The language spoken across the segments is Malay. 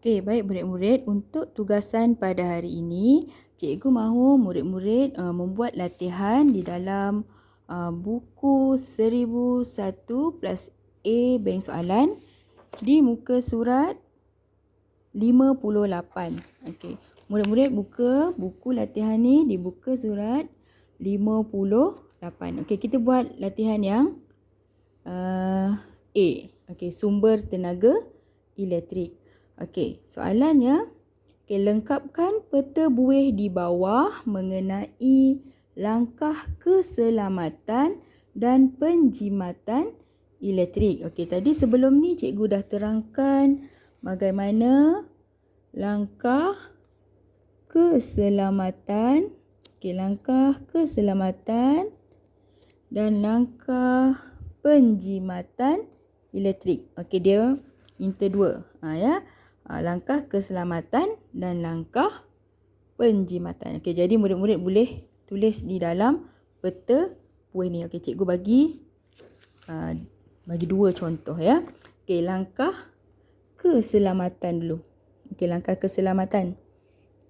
Okey, baik murid-murid, untuk tugasan pada hari ini, cikgu mahu murid-murid membuat latihan di dalam buku 1001 plus A bank soalan di muka surat 58. Okey, murid-murid buka buku latihan ni di muka surat 58. Okey, kita buat latihan yang A. Okey, sumber tenaga elektrik. Okey, soalannya, lengkapkan peta buih di bawah mengenai langkah keselamatan dan penjimatan elektrik. Okey, tadi sebelum ni cikgu dah terangkan bagaimana langkah keselamatan, langkah keselamatan dan langkah penjimatan elektrik. Okey, dia minta dua. Langkah keselamatan dan langkah penjimatan. Okey, jadi murid-murid boleh tulis di dalam peta buih ni. Okey, cikgu bagi dua contoh ya. Okey, langkah keselamatan dulu. Okey, langkah keselamatan.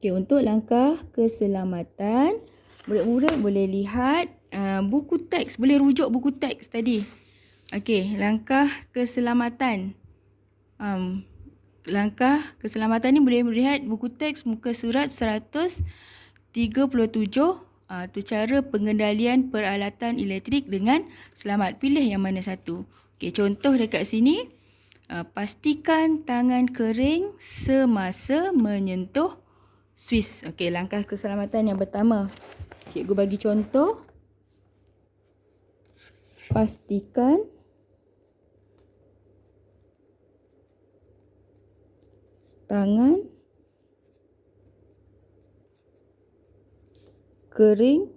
Okey, untuk langkah keselamatan, murid-murid boleh lihat buku teks, boleh rujuk buku teks tadi. Okey, langkah keselamatan. Langkah keselamatan ni boleh melihat buku teks muka surat 137. Tu cara pengendalian peralatan elektrik dengan selamat. Pilih yang mana satu. Okey, contoh dekat sini. Pastikan tangan kering semasa menyentuh suis. Okey, langkah keselamatan yang pertama. Cikgu bagi contoh. Pastikan tangan kering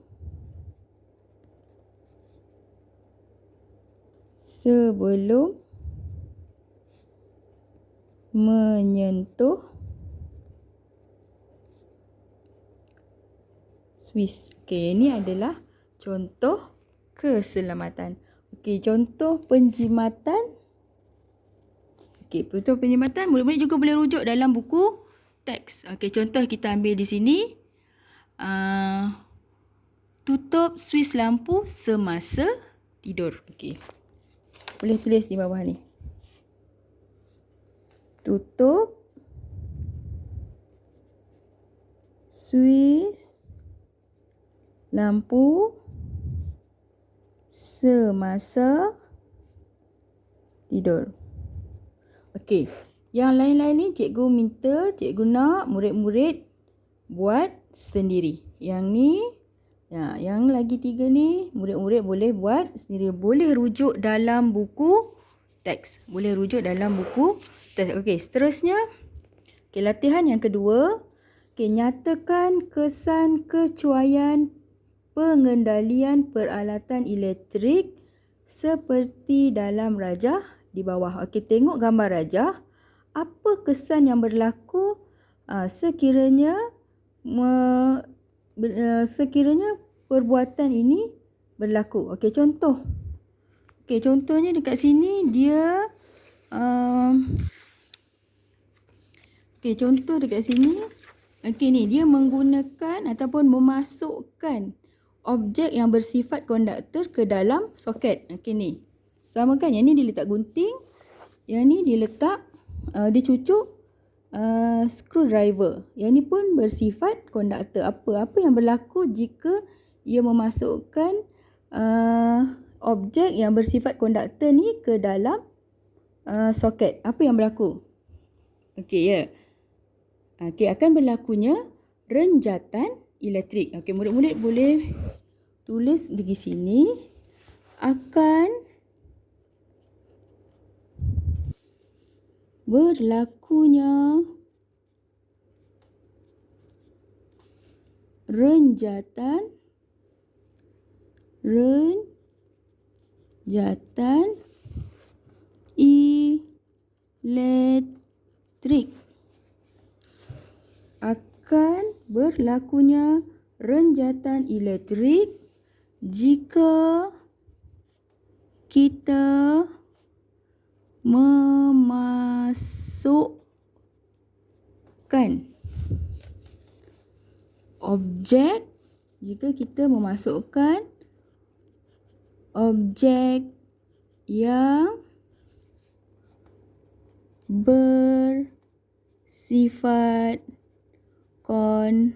sebelum menyentuh suis. Okey, ini adalah contoh keselamatan. Okey, contoh penjimatan. Okey, contoh penjimatan murid-murid juga boleh rujuk dalam buku teks. Okey, contoh kita ambil di sini. Tutup suis lampu semasa tidur. Okey. Boleh tulis di bawah ni. Tutup suis lampu semasa tidur. Okey, yang lain-lain ni cikgu nak murid-murid buat sendiri. Yang ni, yang lagi tiga ni murid-murid boleh buat sendiri. Boleh rujuk dalam buku teks. Okey, seterusnya. Okey, latihan yang kedua. Okey, nyatakan kesan kecuaian pengendalian peralatan elektrik seperti dalam rajah di bawah. Okey, tengok gambar rajah. Apa kesan yang berlaku sekiranya perbuatan ini berlaku. Okey, contoh. Okey, contohnya dekat sini dia contoh dekat sini. Okey, ni dia menggunakan ataupun memasukkan objek yang bersifat konduktor ke dalam soket. Okey, ni. Sama kan? Yang ni dia letak gunting. Yang ni dia letak, dia cucuk screwdriver. Yang ni pun bersifat konduktor. Apa yang berlaku jika ia memasukkan objek yang bersifat konduktor ni ke dalam soket? Apa yang berlaku? Okey, ya. Okey, akan berlakunya renjatan elektrik. Okey, murid-murid boleh tulis di sini. Akan berlakunya renjatan elektrik. Akan berlakunya renjatan elektrik jika kita memasukkan memasukkan objek, jika kita memasukkan objek yang bersifat konduktor.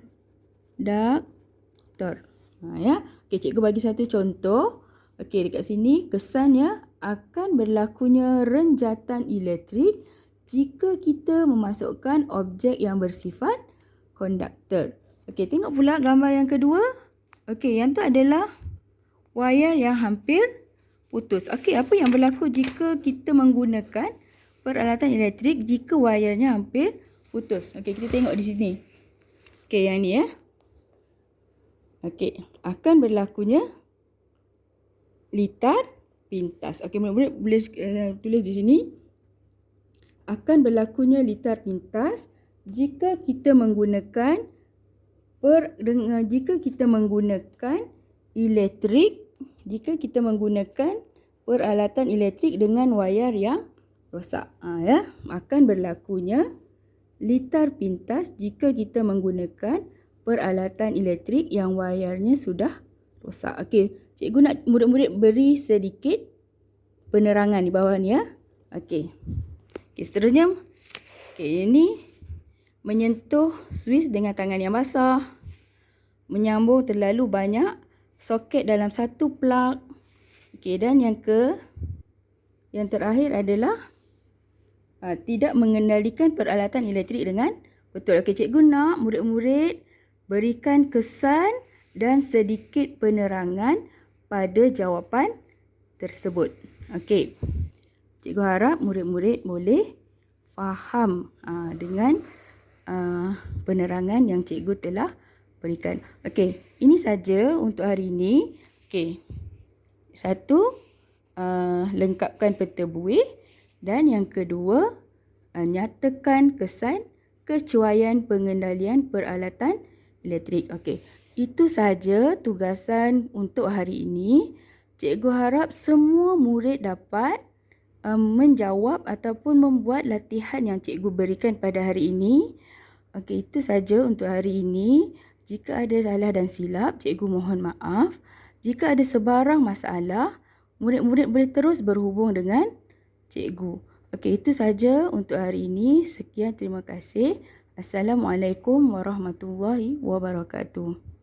Ya. Okey, cikgu bagi satu contoh. Okey, dekat sini kesannya akan berlakunya renjatan elektrik jika kita memasukkan objek yang bersifat konduktor. Okey, tengok pula gambar yang kedua. Okey, yang tu adalah wayar yang hampir putus. Okey, apa yang berlaku jika kita menggunakan peralatan elektrik jika wayarnya hampir putus? Okey, kita tengok di sini. Okey, yang ni ya. Okey, akan berlakunya litar pintas. Okey, murid-murid boleh tulis di sini. Akan berlakunya litar pintas jika kita menggunakan peralatan elektrik dengan wayar yang rosak. Ya, akan berlakunya litar pintas jika kita menggunakan peralatan elektrik yang wayarnya sudah rosak. Okey, cikgu nak murid-murid beri sedikit penerangan di bawah ni ya. Okey. Okey, seterusnya. Okey, ini menyentuh suis dengan tangan yang basah. Menyambung terlalu banyak soket dalam satu plug. Okey, dan yang terakhir adalah tidak mengendalikan peralatan elektrik dengan betul. Okey, cikgu nak murid-murid berikan kesan dan sedikit penerangan pada jawapan tersebut. Okey. Cikgu harap murid-murid boleh faham dengan penerangan yang cikgu telah berikan. Okey, ini saja untuk hari ini. Okey. Satu, lengkapkan peta buih, dan yang kedua, nyatakan kesan kecuaian pengendalian peralatan elektrik. Okey, itu saja tugasan untuk hari ini. Cikgu harap semua murid dapat menjawab ataupun membuat latihan yang cikgu berikan pada hari ini. Okey, itu saja untuk hari ini. Jika ada salah dan silap, cikgu mohon maaf. Jika ada sebarang masalah, murid-murid boleh terus berhubung dengan cikgu. Okey, itu saja untuk hari ini. Sekian, terima kasih. Assalamualaikum warahmatullahi wabarakatuh.